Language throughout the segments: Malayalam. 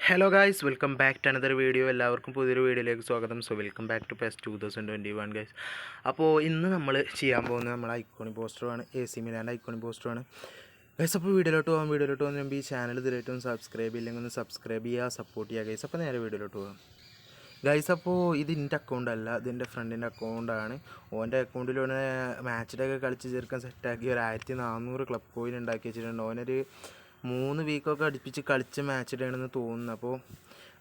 Hello guys, welcome back to another video. എല്ലാവർക്കും പുതിയൊരു വീഡിയോയിലേക്ക് സ്വാഗതം. So welcome back to PES 2021 guys. അപ്പോൾ ഇന്ന് നമ്മൾ ചെയ്യാൻ പോകുന്നത് നമ്മളെ ഐക്കോണിക് പോസ്റ്ററുമാണ്, AC മിലാൻ്റെ ഐക്കോണിക് പോസ്റ്ററുമാണ് ഗൈസ്. അപ്പോൾ വീഡിയോയിലോട്ട് പോകുമ്പോൾ ഈ ചാനൽ ഇതിലേറ്റവും സബ്സ്ക്രൈബ് ഇല്ലെങ്കിൽ ഒന്ന് സബ്സ്ക്രൈബ് ചെയ്യുക, സപ്പോർട്ട് ചെയ്യുക ഗൈസ്. അപ്പോൾ നേരെ വീഡിയോയിലോട്ട് പോകാം ഗൈസ്. അപ്പോൾ ഇത് എൻ്റെ അക്കൗണ്ട് അല്ല, ഇതെൻ്റെ ഫ്രണ്ടിൻ്റെ അക്കൗണ്ടാണ്. ഓൻ്റെ അക്കൗണ്ടിലൂടെ മാച്ചിലൊക്കെ കളിച്ച് ചേർക്കാൻ സെറ്റാക്കി ഒരു 1400 ക്ലബ് കോയിൻ ഉണ്ടാക്കി വെച്ചിട്ടുണ്ട്. ഓനൊരു 3 വീക്കൊക്കെ അടുപ്പിച്ച് കളിച്ച മാച്ചിലാണെന്ന് തോന്നുന്നു. അപ്പോൾ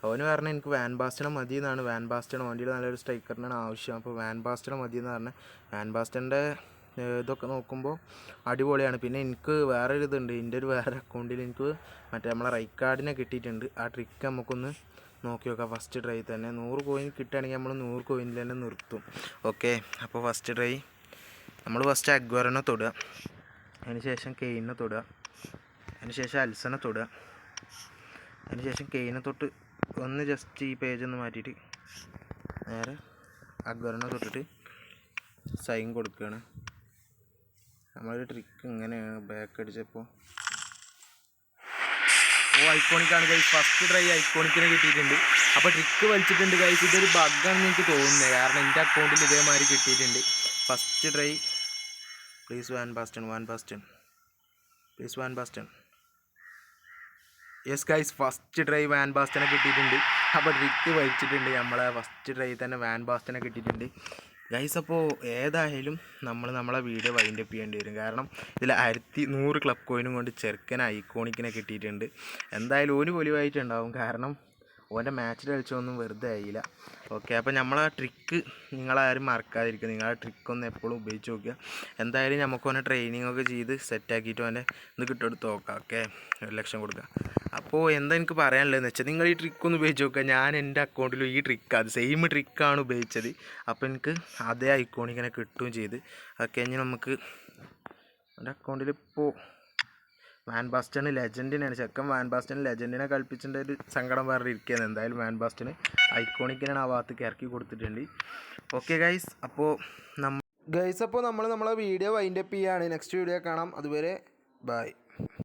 അവന് പറഞ്ഞാൽ എനിക്ക് വാൻ ബാസ്റ്റനെ മതി എന്നാണ്. വാൻ ബാസ്റ്റൺ ഓൻ്റെ നല്ലൊരു സ്ട്രൈക്കറിനാണ് ആവശ്യം. അപ്പോൾ വാൻ ബാസ്റ്റനെ മതി എന്ന് പറഞ്ഞാൽ വാൻ ബാസ്റ്റൻ്റെ ഇതൊക്കെ നോക്കുമ്പോൾ അടിപൊളിയാണ്. പിന്നെ എനിക്ക് വേറൊരു ഇതുണ്ട്, എൻ്റെ ഒരു വേറെ അക്കൗണ്ടിൽ എനിക്ക് മറ്റേ നമ്മളെ റൈക്കാർഡിനെ കിട്ടിയിട്ടുണ്ട്. ആ ട്രിക്ക് നമുക്കൊന്ന് നോക്കി നോക്കാം. ഫസ്റ്റ് ട്രൈ തന്നെ 100 കോയിൻ കിട്ടുകയാണെങ്കിൽ നമ്മൾ 100 കോയിനിൽ തന്നെ നിർത്തും. ഓക്കെ, അപ്പോൾ ഫസ്റ്റ് ട്രൈ നമ്മൾ ഫസ്റ്റ് അഗ്വറിനെ തൊടുക, അതിന് ശേഷം കെയിനെ തൊടുക, അതിനുശേഷം അൽസനെ തൊടുക, അതിനുശേഷം കെയിനെ തൊട്ട് ഒന്ന് ജസ്റ്റ് ഈ പേജ് ഒന്ന് മാറ്റിയിട്ട് നേരെ അക്ബറിനെ തൊട്ടിട്ട് സൈൻ കൊടുക്കുകയാണ്. നമ്മളൊരു ട്രിക്ക് ഇങ്ങനെയാണ് ബാക്ക് അടിച്ചപ്പോൾ ഐക്കോണിക്കാണ് ഗൈസ്. ഫസ്റ്റ് ട്രൈ ഐക്കോണിക്കിനെ കിട്ടിയിട്ടുണ്ട്. അപ്പോൾ ട്രിക്ക് വലിച്ചിട്ടുണ്ട് ഗൈസ്. ഇതൊരു ബഗ്ഗാണെന്ന് എനിക്ക് തോന്നുന്നത്, കാരണം എൻ്റെ അക്കൗണ്ടിൽ ഇതേമാതിരി കിട്ടിയിട്ടുണ്ട്. First try please Van Basten please Van Basten. Yes guys, first try Van ബാസ്റ്റനെ കിട്ടിയിട്ടുണ്ട്. അപ്പോൾ ട്രിക്ക് വലിച്ചിട്ടുണ്ട്, നമ്മളെ ഫസ്റ്റ് ട്രൈ തന്നെ വാൻ ബാസ്റ്റനെ കിട്ടിയിട്ടുണ്ട് ഗൈസ്. അപ്പോൾ ഏതായാലും നമ്മളെ വീഡിയോ വൈൻഡപ്പ് ചെയ്യേണ്ടി വരും, കാരണം ഇതിൽ 1100 ക്ലബ് കോയിനും കൊണ്ട് ചെറുക്കൻ ഐക്കോണിക്കിനെ കിട്ടിയിട്ടുണ്ട്. എന്തായാലും ഒരു പൊലിവായിട്ടുണ്ടാവും, കാരണം ഓൻ്റെ മാച്ചിൽ കളിച്ചൊന്നും വെറുതെ ആയില്ല. ഓക്കെ, അപ്പോൾ നമ്മളെ ട്രിക്ക് നിങ്ങളാരും മറക്കാതിരിക്കുക, നിങ്ങളെ ട്രിക്കൊന്ന് എപ്പോഴും ഉപയോഗിച്ച് നോക്കുക. എന്തായാലും നമുക്ക് ഓനെ ട്രെയിനിങ് ഒക്കെ ചെയ്ത് സെറ്റാക്കിയിട്ട് ഓനെ ഇത് കിട്ടുമെടുത്ത് നോക്കാം. ഓക്കെ, 1 ലക്ഷം കൊടുക്കുക. അപ്പോൾ എന്താ എനിക്ക് പറയാനുള്ളതെന്ന് വെച്ചാൽ നിങ്ങൾ ഈ ട്രിക്കൊന്ന് ഉപയോഗിച്ച് നോക്കുക. ഞാൻ എൻ്റെ അക്കൗണ്ടിലും ഈ ട്രിക്ക്, അത് സെയിം ട്രിക്കാണ് ഉപയോഗിച്ചത്. അപ്പോൾ എനിക്ക് അതേ ഐക്കോണിക്കിനെ കിട്ടുകയും ചെയ്ത്. ഓക്കെ, ഇനി നമുക്ക് എൻ്റെ അക്കൗണ്ടിൽ ഇപ്പോൾ വാൻ ബാസ്റ്റൺ ലെജൻഡിനാണ്, ചെക്കൻ വാൻ ബാസ്റ്റൺ ലെജൻഡിനെ കളിപ്പിച്ചിട്ട് ഒരു സങ്കടം വേറെ ഇരിക്കുകയാണ്. എന്തായാലും വാൻ ബാസ്റ്റൺ ഐക്കോണിക്കിനാണ് ആ ഭാഗത്തേക്ക് ഇറക്കി കൊടുത്തിട്ടുണ്ട്. ഓക്കെ ഗൈസ്, അപ്പോൾ നമ്മൾ നമ്മളെ വീഡിയോ വൈൻഡപ്പ് ചെയ്യുകയാണ്. നെക്സ്റ്റ് വീഡിയോ കാണാം. അതുവരെ ബൈ.